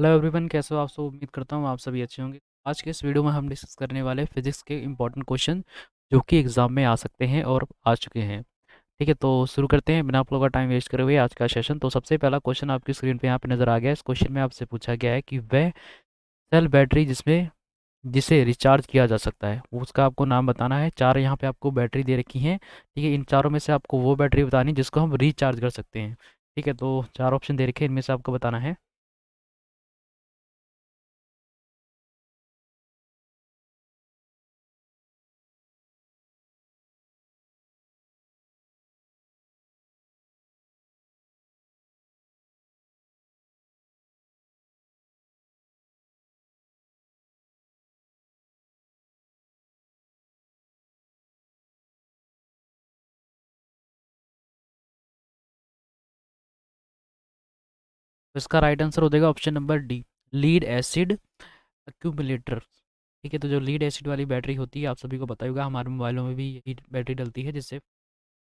Hello everyone, कैसे हो आप सब? उम्मीद करता हूँ आप सभी अच्छे होंगे। आज के इस वीडियो में हम डिस्कस करने वाले फिजिक्स के इंपॉर्टेंट क्वेश्चन जो कि एग्जाम में आ सकते हैं और आ चुके हैं। ठीक है, तो शुरू करते हैं बिना आप लोगों का टाइम वेस्ट करे हुए आज का सेशन। तो सबसे पहला क्वेश्चन आपकी स्क्रीन पे यहाँ पे नज़र आ गया है। इस क्वेश्चन में आपसे पूछा गया है कि वह सेल बैटरी जिसे रिचार्ज किया जा सकता है वो उसका आपको नाम बताना है। चार यहाँ पे आपको बैटरी दे रखी हैं। ठीक है, इन चारों में से आपको वो बैटरी बतानी है जिसको हम रिचार्ज कर सकते हैं। ठीक है, तो चार ऑप्शन दे रखे हैं, इनमें से आपको बताना है। तो इसका राइट आंसर हो जाएगा option number D, lead acid accumulator. ठीक है, तो जो लीड एसिड वाली बैटरी होती है आप सभी को पता ही होगा, हमारे मोबाइलों में भी यही बैटरी डलती है जिससे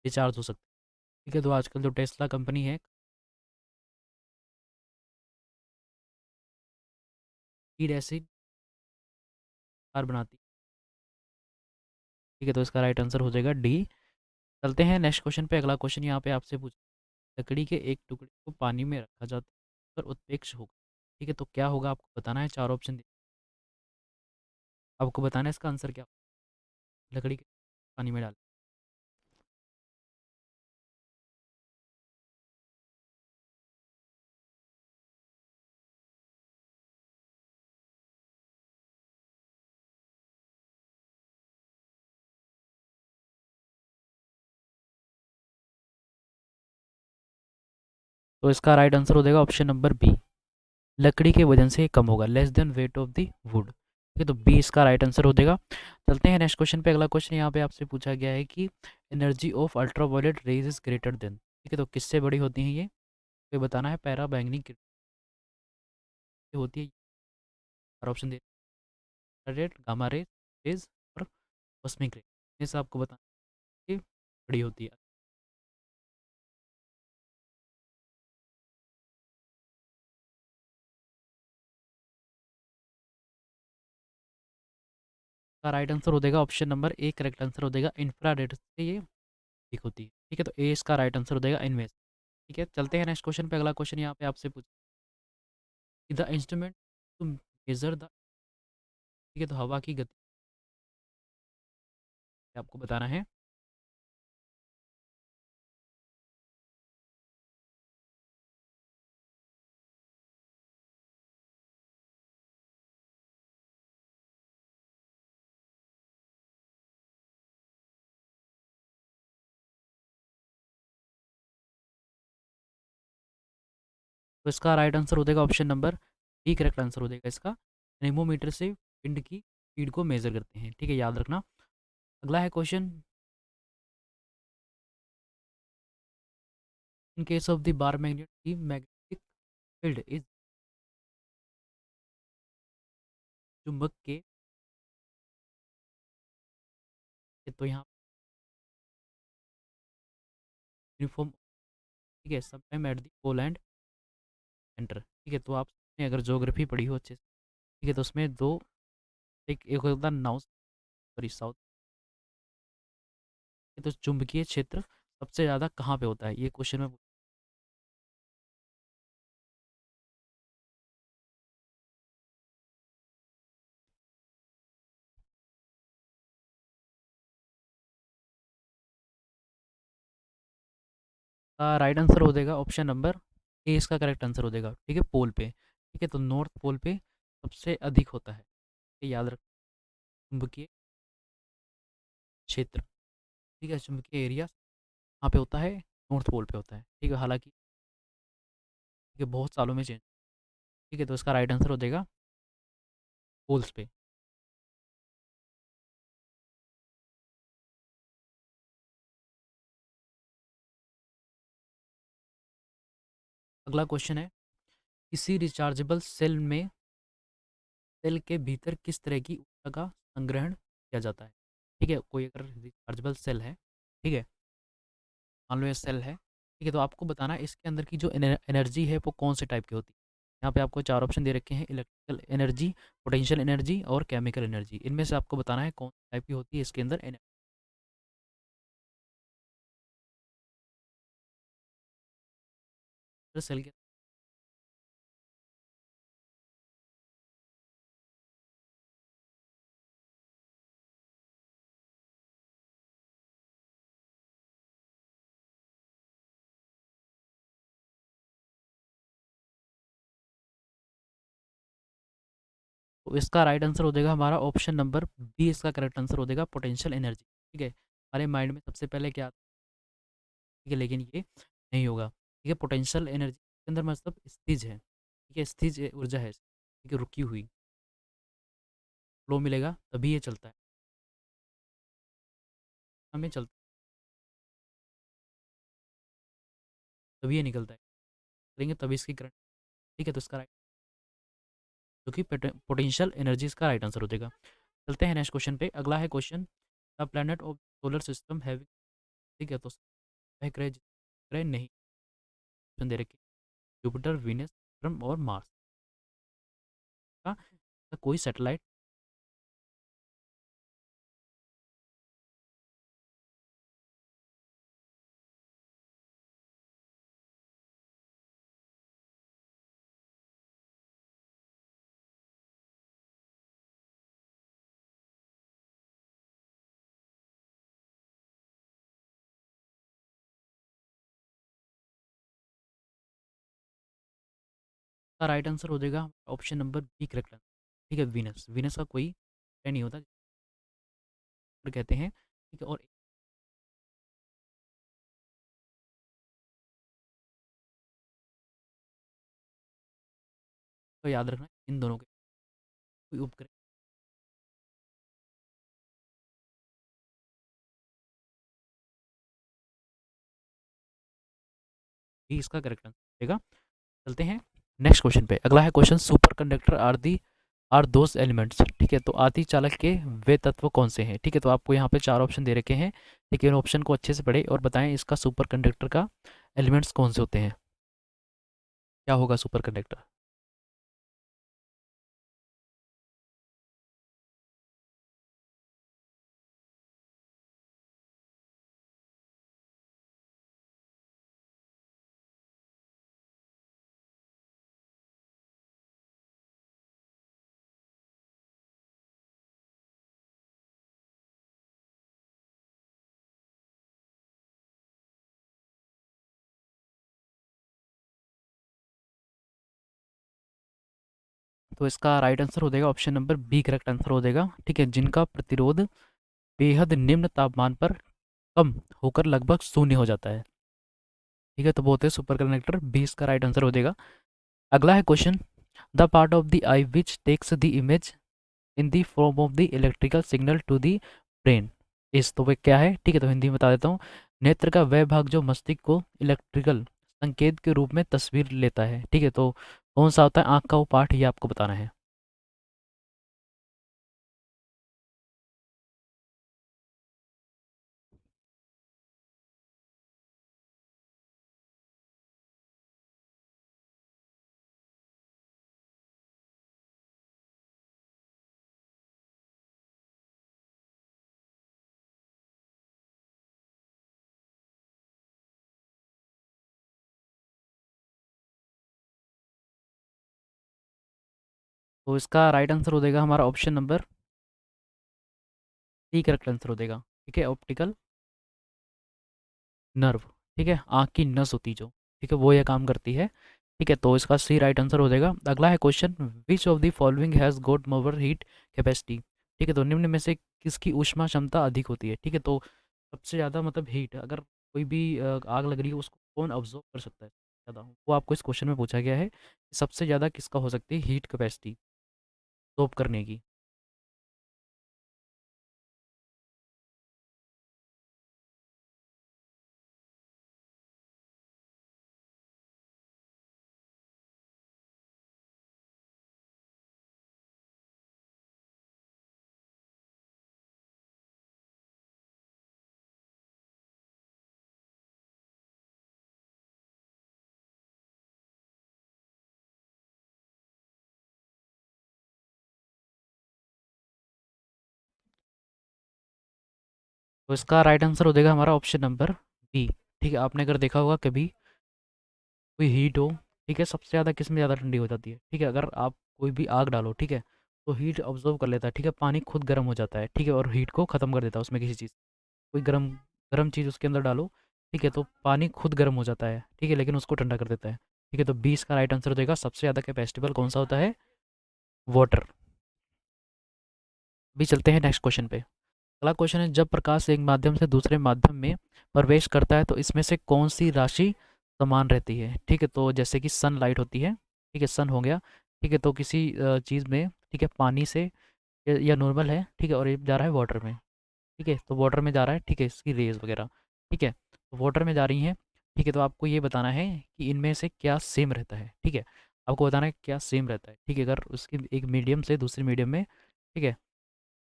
रिचार्ज हो सकता है। ठीक है, तो आजकल जो टेस्ला कंपनी है लीड एसिड कार बनाती है। ठीक है, तो इसका राइट आंसर हो जाएगा डी। चलते हैं नेक्स्ट क्वेश्चन पे। अगला क्वेश्चन यहाँ पे आपसे पूछ, लकड़ी के एक टुकड़े को पानी में रखा जाता है पर उत्प्रेक्ष होगा। ठीक है, तो क्या होगा आपको बताना है। चार ऑप्शन आपको बताना है इसका आंसर क्या होगा। लकड़ी के पानी में डाल, तो इसका राइट आंसर हो जाएगा ऑप्शन नंबर बी, लकड़ी के वजन से कम होगा, less than weight of the wood. ठीक है, तो बी इसका राइट आंसर हो जाएगा। चलते हैं नेक्स्ट क्वेश्चन पे। अगला क्वेश्चन यहाँ पे आपसे पूछा गया है कि energy of ultraviolet rays is greater than. ठीक है, तो किससे बड़ी होती है ये बताना है। पैरा बैंगनी किरणें होती है, और ऑप्शन दे रेड, गामा रेज, रेज और कॉस्मिक रेज। ये सब आपको बताना है कि बड़ी होती है। का राइट आंसर हो जाएगा option number A, correct answer हो जाएगा इंफ्रारेड से ये ठीक होती है। ठीक है, तो ए इसका राइट आंसर हो जाएगा इनमें से। ठीक है, चलते हैं नेक्स्ट क्वेश्चन पे। अगला क्वेश्चन यहाँ पे आपसे पूछा, the instrument to measure the. ठीक है, तो हवा की गति आपको बताना है। तो इसका राइट आंसर हो जाएगा option number D, correct answer हो जाएगा इसका। एनेमोमीटर से पिंड की स्पीड को मेजर करते हैं। ठीक है, याद रखना। अगला है question, in case of the bar magnet की मैग्नेटिक फील्ड इज। चुंबक के, तो यहाँ यूनिफॉर्म। ठीक है, सब time at the pole and centre. ठीक है, तो आपने अगर ज्योग्राफी पढ़ी हो अच्छे से, ठीक है, तो उसमें दो, एक होता है नॉर्थ, सॉरी साउथ। तो चुंबकीय क्षेत्र सबसे ज़्यादा कहाँ पे होता है, ये क्वेश्चन में। राइट आंसर हो जाएगा ऑप्शन नंबर ए, इसका करेक्ट आंसर हो जाएगा। ठीक है, पोल पे। ठीक है, तो नॉर्थ पोल पे सबसे अधिक होता है। ये याद रख, चुंबकीय क्षेत्र। ठीक है, चुंबकीय एरिया कहाँ पे होता है, नॉर्थ पोल पे होता है। ठीक है, हालांकि ये बहुत सालों में चेंज। ठीक है, तो इसका राइट आंसर हो जाएगा पोल्स पे। अगला क्वेश्चन है, किसी रिचार्जेबल सेल के भीतर किस तरह की ऊर्जा का संग्रहण किया जाता है। ठीक है, कोई अगर रिचार्जेबल सेल है, ठीक है, मान लो ये सेल है। ठीक है, तो आपको बताना है इसके अंदर की जो एनर्जी है वो कौन से टाइप की होती है। यहाँ पे आपको 4 ऑप्शन दे रखे हैं, इलेक्ट्रिकल एनर्जी, पोटेंशियल एनर्जी और केमिकल एनर्जी। इनमें से आपको बताना है कौन सी टाइप की होती है इसके अंदर एनर्जी। सेल के तो इसका राइट आंसर हो जाएगा हमारा ऑप्शन नंबर बी, इसका करेक्ट आंसर हो जाएगा पोटेंशियल एनर्जी। ठीक है, हमारे माइंड में सबसे पहले क्या आता है, ठीक है, लेकिन ये नहीं होगा। ठीक है, पोटेंशियल एनर्जी के अंदर मतलब स्थिज है, ठीक है, स्थिज ऊर्जा है, ठीक है, रुकी हुई। फ्लो मिलेगा तभी ये चलता है, हमें चलता है तभी ये निकलता है, करेंगे तभी इसकी करंट। ठीक है, तो इसका राइट, जो कि पोटेंशियल एनर्जी इसका राइट आंसर हो जाएगा। चलते हैं नेक्स्ट क्वेश्चन पे। अगला है question, the planet of solar system having, ठीक है, तो वह ग्रह नहीं, ऑप्शन दे रखे जुपिटर, वीनस, सैटर्न और मार्स का कोई सैटेलाइट। का राइट आंसर हो जाएगा option number B, correct answer. ठीक है, वीनस, वीनस का कोई ग्रह नहीं होता जिसको कहते हैं। ठीक है, और तो याद रखना इन दोनों के कोई उपग्रह भी इसका करेक्ट आंसर होगा। चलते हैं नेक्स्ट क्वेश्चन पे। अगला है question, superconductor are those elements, ठीक है, तो आदि चालक के वे तत्व कौन से हैं। ठीक है, तो आपको यहाँ पे 4 ऑप्शन दे रखे हैं, ठीक है, इन ऑप्शन को अच्छे से पढ़े और बताएं इसका सुपर कंडक्टर का एलिमेंट्स कौन से होते हैं, क्या होगा सुपर कंडक्टर। तो इसका राइट आंसर हो जाएगा option number B, correct answer हो जाएगा। ठीक है, जिनका प्रतिरोध बेहद निम्न तापमान पर कम होकर लगभग शून्य हो जाता है। ठीक है, तो वो होते हैं सुपर कंडक्टर, बी इसका राइट आंसर हो जाएगा। अगला है question, the part of the eye which takes the image in the form of the electrical signal to the brain is, तो वह क्या है। ठीक है, तो हिंदी में बता देता हूँ, नेत्र का वह भाग जो मस्तिष्क को इलेक्ट्रिकल संकेत के रूप में तस्वीर लेता है। ठीक है, तो कौन सा होता है आँख का वो पार्ट, ये आपको बताना है। तो इसका राइट आंसर हो जाएगा हमारा option number D, correct answer हो जाएगा। ठीक है, ऑप्टिकल नर्व, ठीक है, आँख की नस होती जो, ठीक है, वो ये काम करती है। ठीक है, तो इसका सी राइट आंसर हो जाएगा। अगला है question, which of the following has got more heat capacity. ठीक है, तो निम्न में से किसकी ऊष्मा क्षमता अधिक होती है। ठीक है, तो सबसे ज़्यादा मतलब हीट, अगर कोई भी आग लग रही है उसको कौन ऑब्जॉर्व कर सकता है ज़्यादा, वो आपको इस क्वेश्चन में पूछा गया है कि सबसे ज़्यादा किसका हो सकती है हीट कैपेसिटी ऑब्जॉर्व करने की। तो इसका राइट आंसर हो जाएगा हमारा ऑप्शन नंबर बी। ठीक है, आपने अगर देखा होगा कभी कोई हीट हो, ठीक है, सबसे ज़्यादा किस में ज़्यादा ठंडी हो जाती है, ठीक है, अगर आप कोई भी आग डालो, ठीक है, तो हीट ऑब्जर्व कर लेता है, ठीक है, पानी खुद गर्म हो जाता है, ठीक है, और हीट को ख़त्म कर देता है उसमें किसी चीज़, कोई गर्म गर्म चीज़ उसके अंदर डालो, ठीक है, तो पानी खुद गर्म हो जाता है, ठीक है, लेकिन उसको ठंडा कर देता है। ठीक है, तो 20 का राइट आंसर हो जाएगा सबसे ज़्यादा कैपेसिटेबल कौन सा होता है, वाटर। अभी चलते हैं नेक्स्ट क्वेश्चन पे। अगला क्वेश्चन है, जब प्रकाश एक माध्यम से दूसरे माध्यम में प्रवेश करता है तो इसमें से कौन सी राशि समान रहती है। ठीक है, तो जैसे कि सनलाइट होती है, ठीक है, सन हो गया, ठीक है, तो किसी चीज़ में, ठीक है, पानी से या नॉर्मल है, ठीक है, और ये जा रहा है वाटर में, ठीक है, तो वाटर में जा रहा है, ठीक है, इसकी रेज वगैरह, ठीक है, तो वाटर में जा रही हैं, ठीक है, तो आपको ये बताना है कि इनमें से क्या सेम रहता है, ठीक है, आपको बताना है क्या सेम रहता है, ठीक है, अगर उसकी एक मीडियम से दूसरे मीडियम में, ठीक है,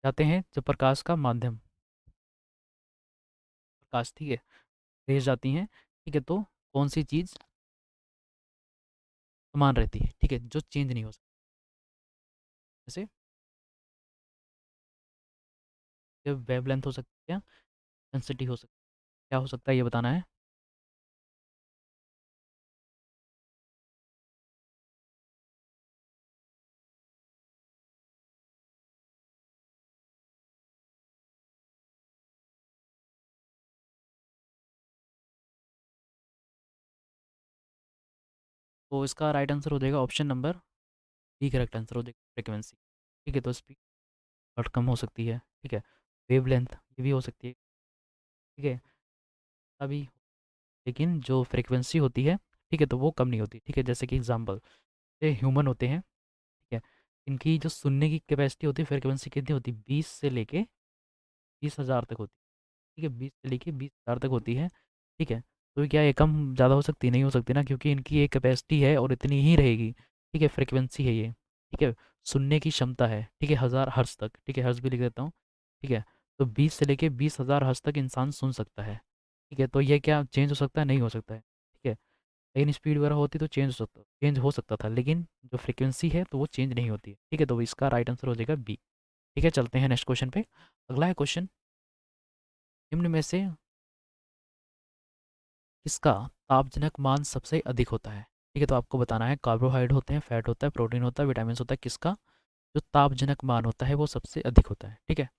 जाते हैं, जो प्रकाश का माध्यम, प्रकाश, ठीक है, रेज जाती हैं, ठीक है, तो कौन सी चीज़ समान रहती है, ठीक है, जो चेंज नहीं हो सकती, जैसे वेवलेंथ हो सकती है, डेंसिटी हो सकती है, क्या हो सकता है ये बताना है। तो इसका राइट आंसर हो जाएगा option number D, correct answer हो जाएगा फ्रिक्वेंसी। ठीक है, तो स्पीड बहुत कम हो सकती है, ठीक है, वेवलेंथ ये भी हो सकती है, ठीक है, अभी, लेकिन जो फ्रिक्वेंसी होती है, ठीक है, तो वो कम नहीं होती, ठीक है, जैसे कि एग्जांपल, ये ह्यूमन होते हैं, ठीक है, इनकी जो सुनने की कैपेसिटी होती है, फ्रिक्वेंसी कितनी होती है, 20 से लेके 20,000 तक होती है, ठीक है, 20 से लेके 20,000 तक होती है, ठीक है, तो क्या ये कम ज़्यादा हो सकती, नहीं हो सकती ना, क्योंकि इनकी एक कैपेसिटी है और इतनी ही रहेगी, ठीक है, फ्रिक्वेंसी है ये, ठीक है, सुनने की क्षमता है, ठीक है, 1000 हर्ट्ज़ तक, ठीक है, हर्ट्ज़ भी लिख देता हूँ, ठीक है, तो 20 से लेके 20,000 हर्ट्ज़ तक इंसान सुन सकता है, ठीक है, तो ये क्या चेंज हो सकता है, नहीं हो सकता है, ठीक है, लेकिन स्पीड वगैरह होती तो चेंज हो सकता था, लेकिन जो फ्रिक्वेंसी है तो वो चेंज नहीं होती है, ठीक है, तो इसका राइट आंसर हो जाएगा बी। ठीक है, चलते हैं नेक्स्ट क्वेश्चन पे। अगला है क्वेश्चन, निम्न में से किसका तापजनक मान सबसे अधिक होता है। ठीक है, तो आपको बताना है, कार्बोहाइड्रेट होते हैं, फैट होता है, प्रोटीन होता है, विटामिन होता है, किसका जो तापजनक मान होता है वो सबसे अधिक होता है। ठीक है,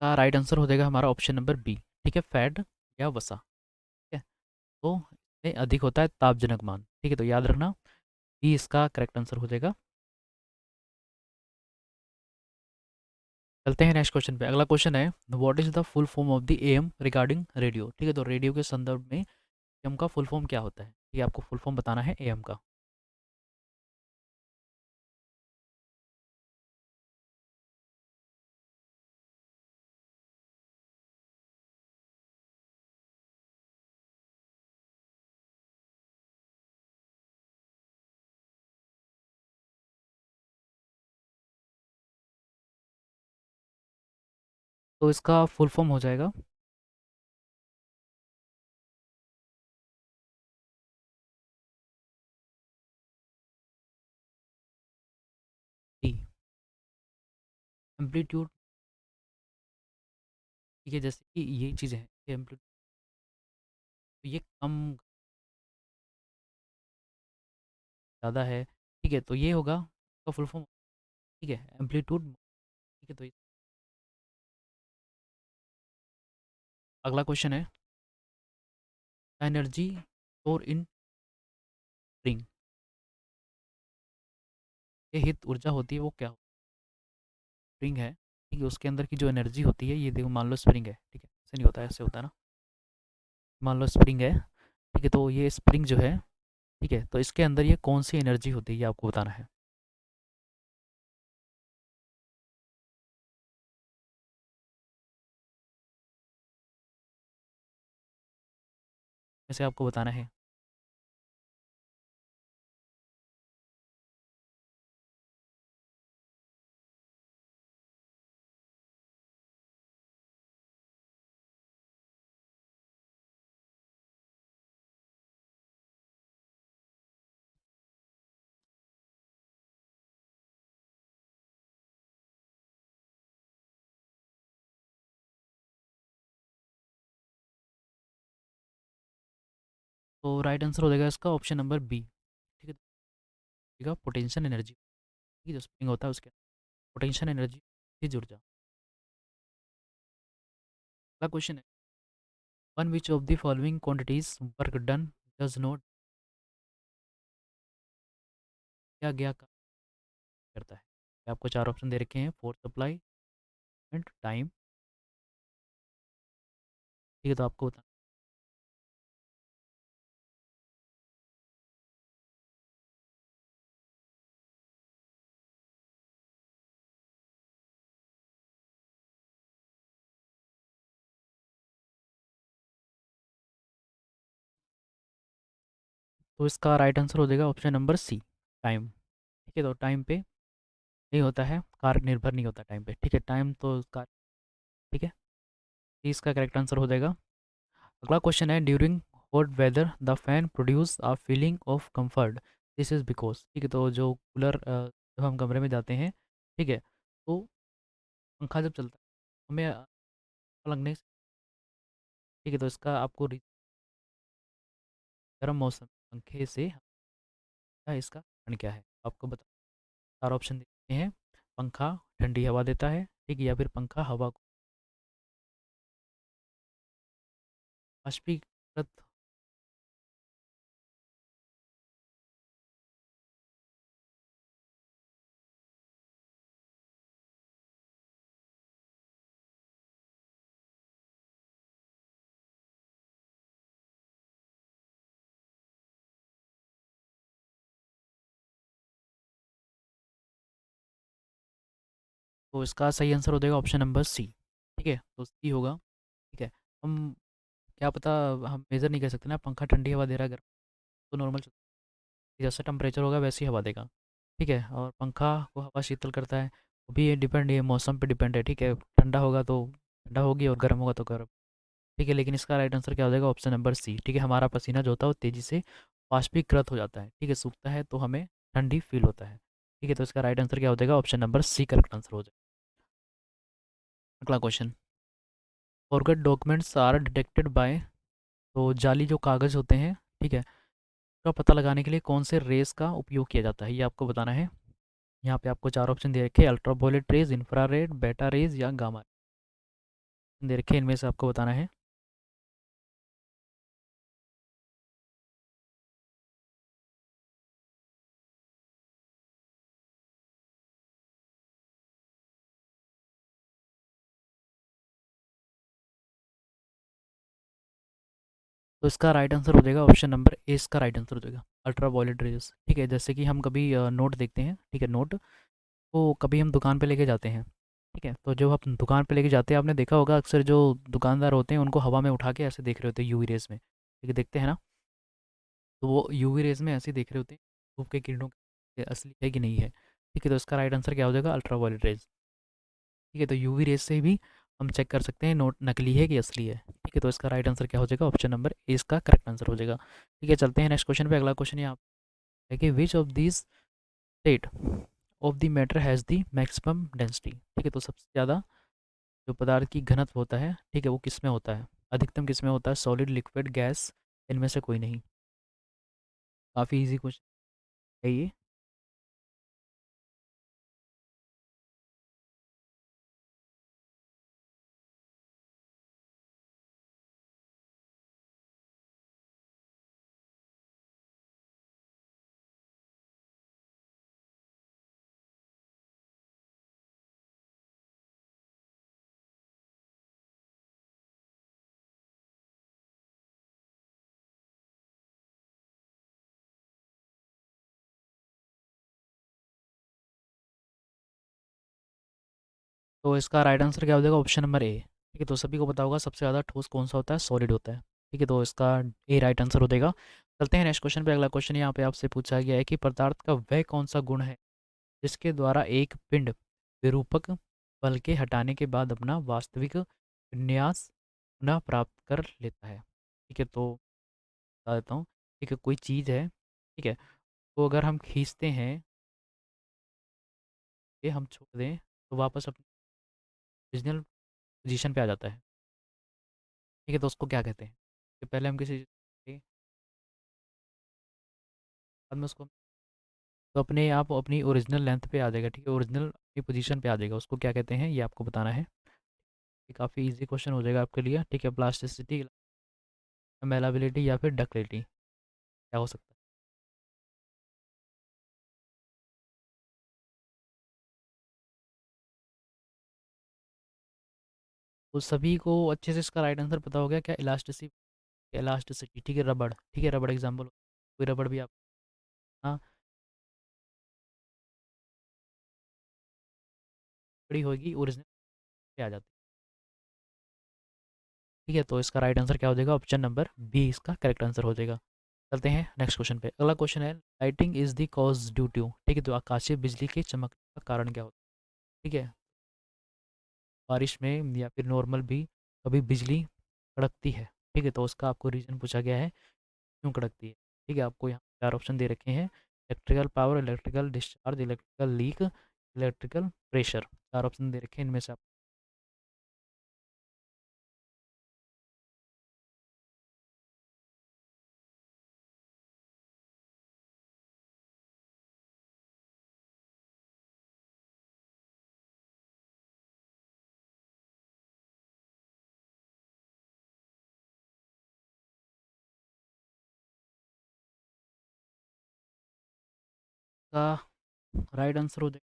का राइट आंसर हो जाएगा हमारा ऑप्शन नंबर बी। ठीक है, फैट या वसा, ठीक है, तो इसमें अधिक होता है तापजनक मान। ठीक है, तो याद रखना, बी इसका करेक्ट आंसर हो जाएगा। चलते हैं नेक्स्ट क्वेश्चन पे। अगला क्वेश्चन है, what is the full form of the M regarding radio. ठीक है, तो रेडियो के संदर्भ में एम का फुल फॉर्म क्या होता है, ये आपको फुल फॉर्म बताना है एम का। तो इसका फुल फॉर्म हो जाएगा डी, एम्पलीट्यूड। ठीक है, जैसे कि ये चीज़ है, ये एम्पलीट्यूड, तो ये कम ज़्यादा है, ठीक है, तो ये होगा इसका फुल फॉर्म, ठीक है, एम्पलीट्यूड। ठीक है, तो अगला क्वेश्चन है, एनर्जी स्टोर इन स्प्रिंग, ये हित ऊर्जा होती है वो क्या, स्प्रिंग है, ठीक है, उसके अंदर की जो एनर्जी होती है, ये देखो मान लो स्प्रिंग है, ठीक है, ऐसे नहीं होता है, ऐसे होता है ना, मान लो स्प्रिंग है, ठीक है, तो ये स्प्रिंग जो है, ठीक है, तो इसके अंदर ये कौन सी एनर्जी होती है ये आपको बताना है। वैसे आपको बताना है। तो राइट आंसर हो जाएगा इसका ऑप्शन नंबर बी। ठीक है, तो पोटेंशियल एनर्जी, ठीक है, जो स्प्रिंग होता है उसके पोटेंशियल एनर्जी से जुड़ जा। अगला क्वेश्चन है, one which of the following quantities work done does not किया गया काम करता है। आपको चार ऑप्शन दे रखे हैं, फोर्स सप्लाई एंड टाइम। ठीक है, तो आपको बता, तो इसका राइट आंसर हो जाएगा ऑप्शन नंबर सी, टाइम। ठीक है, तो टाइम पे नहीं होता है, कार्य निर्भर नहीं होता टाइम पे। ठीक है, टाइम तो कार, ठीक है, इसका करेक्ट आंसर हो जाएगा। अगला क्वेश्चन है, during hot whether the fan produce a feeling of comfort, this is because. ठीक है, तो जो कूलर जब हम कमरे में जाते हैं, ठीक है, तो पंखा जब चलता है हमें लगने से, ठीक है, तो इसका आपको गर्म मौसम पंखे से क्या इसका कारण क्या है आपको बता। चार ऑप्शन देते हैं, पंखा ठंडी हवा देता है, ठीक है, या फिर पंखा हवा को बाष्पीकृत। तो इसका सही आंसर हो जाएगा ऑप्शन नंबर सी। ठीक है, तो सी होगा। ठीक है, हम क्या पता, हम मेज़र नहीं कर सकते ना, पंखा ठंडी हवा दे रहा है गर्म, तो नॉर्मल जैसा टेम्परेचर होगा वैसी हवा देगा। ठीक है, और पंखा को हवा शीतल करता है, वो भी ये डिपेंड, ये मौसम पे डिपेंड है। ठीक है, ठंडा होगा तो ठंडा होगी और गर्म होगा तो गर्म। ठीक है, लेकिन इसका राइट आंसर क्या हो जाएगा, ऑप्शन नंबर सी। ठीक है, हमारा पसीना जो होता है वो तेज़ी से वाष्पीकृत हो जाता है, ठीक है, सूखता है तो हमें ठंडी फील होता है। ठीक है, तो इसका राइट आंसर क्या हो जाएगा, option number C correct answer हो जाएगा। अगला question, forged documents are detected by, तो जाली जो कागज़ होते हैं, ठीक है, का पता लगाने के लिए कौन से रेस का उपयोग किया जाता है, ये आपको बताना है। यहाँ पे आपको चार ऑप्शन दे रखे हैं, अल्ट्रावायलेट रेज, इंफ्रारेड, बेटा रेज या गामा दे रखे हैं, इनमें से आपको बताना है। तो इसका राइट आंसर हो जाएगा ऑप्शन नंबर ए, इसका राइट आंसर हो जाएगा अल्ट्रावायलेट रेज। ठीक है, जैसे कि हम कभी नोट देखते हैं, ठीक है, नोट तो कभी हम दुकान पे लेके जाते हैं। ठीक है, तो जब आप दुकान पे लेके जाते हैं, आपने देखा होगा अक्सर जो दुकानदार होते हैं उनको हवा में उठा के ऐसे देख रहे होते हैं यूवी रेस में, ठीक है, देखते हैं ना, तो वो यूवी रेस में ऐसे देख रहे होते हैं धूप के किरणों के असली है कि नहीं है। ठीक है, तो इसका राइट आंसर क्या हो जाएगा, अल्ट्रावायलेट रेज। ठीक है, तो यूवी रेस से भी हम चेक कर सकते हैं नोट नकली है कि असली है। ठीक है, तो इसका राइट आंसर क्या हो जाएगा, ऑप्शन नंबर ए इसका करेक्ट आंसर हो जाएगा। ठीक है, चलते हैं नेक्स्ट क्वेश्चन पे। अगला क्वेश्चन यहाँ है कि which of this state of the matter has the maximum density. ठीक है, तो सबसे ज़्यादा जो पदार्थ की घनत्व होता है, ठीक है, वो किस में होता है, अधिकतम किस में होता है, सॉलिड, लिक्विड, गैस, इनमें से कोई नहीं। काफ़ी इजी क्वेश्चन है ये। तो इसका राइट आंसर क्या हो जाएगा, ऑप्शन नंबर ए। ठीक है, तो सभी को पता होगा सबसे ज़्यादा ठोस कौन सा होता है, सॉलिड होता है। ठीक है, तो इसका ए राइट आंसर हो जाएगा। चलते हैं नेक्स्ट क्वेश्चन पे। अगला क्वेश्चन यहाँ पे आपसे पूछा गया है कि पदार्थ का वह कौन सा गुण है जिसके द्वारा एक पिंड विरूपक बल के हटाने के बाद अपना वास्तविक विन्यास पुनः प्राप्त कर लेता है। ठीक है, तो बता देता हूँ। ठीक है, कोई चीज़ है, ठीक है, तो अगर हम खींचते हैं, ये हम छोड़ दें, तो वापस अपनी ओरिजिनल पोजीशन पे आ जाता है। ठीक है, तो उसको क्या कहते हैं? कि पहले हम किसी चीज़ बाद में उसको, तो अपने आप अपनी ओरिजिनल लेंथ पे आ जाएगा। ठीक है, ओरिजिनल अपनी पोजीशन पे आ जाएगा। उसको क्या कहते हैं ये आपको बताना है। ये काफ़ी इजी क्वेश्चन हो जाएगा आपके लिए। ठीक है, प्लास्टिसिटी, मेलाबिलिटी या फिर डक्टिलिटी, क्या हो सकता है? तो सभी को अच्छे से इसका राइट आंसर पता हो गया क्या? इलास्टिसिटी। इलास्टिसिटी, ठीक है, रबड़। ठीक है, रबड़ एग्जाम्पल, कोई रबड़ भी आप, हाँ, बड़ी होगी ओरिजिनल पे आ जाती है। ठीक है, तो इसका राइट आंसर क्या हो जाएगा? ऑप्शन नंबर बी इसका करेक्ट आंसर हो जाएगा। चलते हैं नेक्स्ट क्वेश्चन पे। अगला क्वेश्चन है, lighting is the cause due to, ठीक है, तो आकाशीय बिजली के चमकने का कारण क्या होता है? ठीक है, बारिश में या फिर नॉर्मल भी कभी बिजली कड़कती है। ठीक है, तो उसका आपको रीज़न पूछा गया है, क्यों कड़कती है। ठीक है, आपको यहाँ चार ऑप्शन दे रखे हैं। Electrical power, electrical discharge, electrical leak, electrical pressure. चार ऑप्शन दे रखे हैं, इनमें से आप, का राइट आंसर हो जाएगा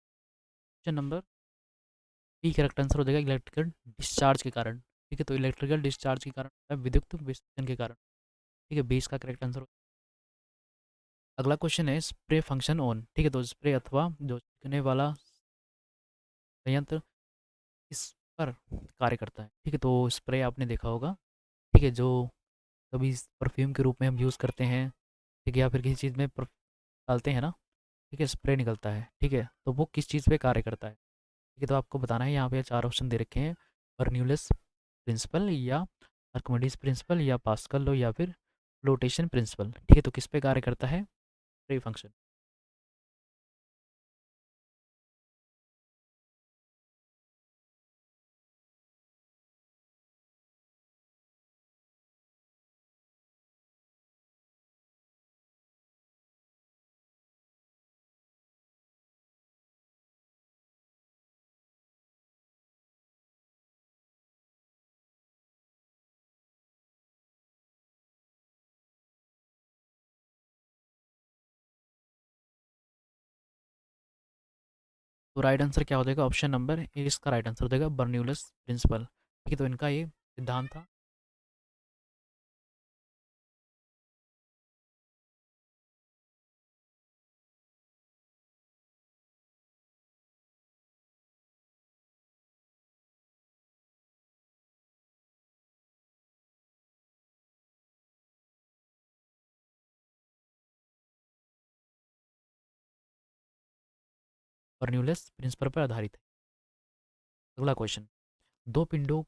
option number B, correct answer हो जाएगा, इलेक्ट्रिकल डिस्चार्ज के कारण। ठीक है, तो इलेक्ट्रिकल डिस्चार्ज के कारण होता है, विद्युत विसर्जन के कारण। ठीक है, बी इसका करेक्ट आंसर। अगला क्वेश्चन है, स्प्रे फंक्शन ऑन। ठीक है, तो स्प्रे अथवा जो छिड़कने वाला संयंत्र इस पर कार्य करता है। ठीक है, तो स्प्रे आपने देखा होगा, ठीक है, जो कभी परफ्यूम के रूप में हम यूज़ करते हैं, ठीक है, या फिर किसी चीज़ में डालते हैं ना, ठीक है, स्प्रे निकलता है। ठीक है, तो वो किस चीज़ पे कार्य करता है? ठीक है, तो आपको बताना है। यहाँ पे चार ऑप्शन दे रखे हैं, बर्नौलिस प्रिंसिपल या आर्किमिडीज प्रिंसिपल या पास्कल लॉ या फिर फ्लोटेशन प्रिंसिपल। ठीक है, तो किस पे कार्य करता है स्प्रे फंक्शन? तो राइट आंसर क्या हो जाएगा? ऑप्शन नंबर ए इसका राइट आंसर हो जाएगा, बर्नौलिस प्रिंसिपल। ठीक है, तो इनका ये सिद्धांत था। बर्नौलिस प्रिंसिपल पर आधारित है। अगला क्वेश्चन, दो पिंडों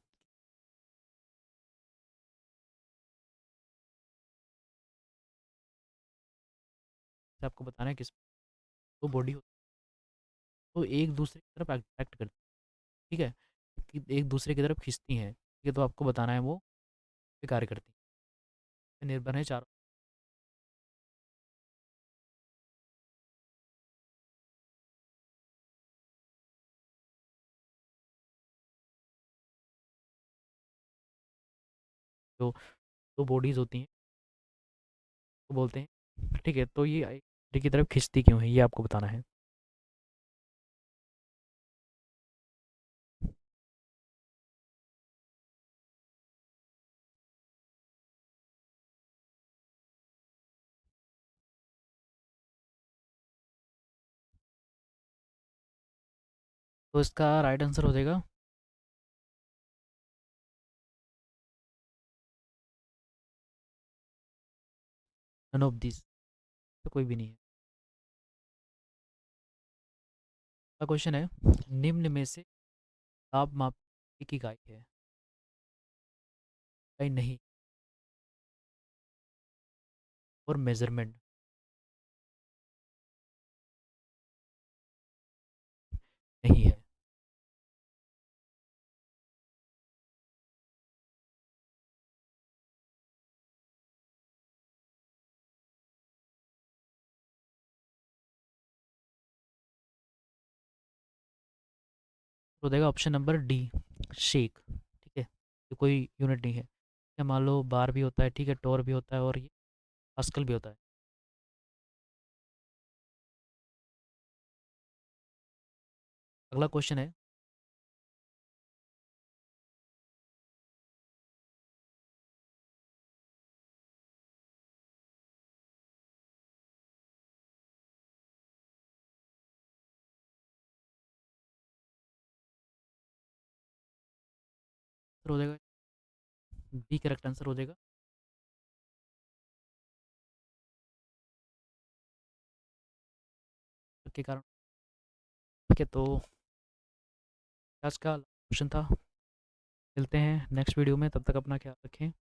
से आपको बताना है किस, दो बॉडी होती है, तो एक दूसरे की तरफ अट्रैक्ट करती है। ठीक है, कि एक दूसरे की तरफ खींचती हैं। ठीक है, तो आपको बताना है वो पे कार्य करती है। निर्भर है चारों, जो दो बॉडीज होती हैं, तो बोलते हैं। ठीक है, तो ये एक दूसरे की तरफ खींचती क्यों है, ये आपको बताना है। तो इसका राइट आंसर हो जाएगा, नन ऑफ दिस, तो कोई भी नहीं है। अगला क्वेश्चन है, निम्न में से ताप मापने की इकाई है? इकाई नहीं। और मेजरमेंट नहीं है। तो देगा ऑप्शन नंबर डी, शेक। ठीक है, ये कोई यूनिट नहीं है। या मान लो बार भी होता है, ठीक है, टोर भी होता है, और ये पास्कल भी होता है। अगला क्वेश्चन है, तो हो जाएगा बी, करेक्ट आंसर हो जाएगा। के कारण। ठीक है, तो आज का ऑप्शन था। मिलते हैं नेक्स्ट वीडियो में, तब तक अपना ख्याल रखें।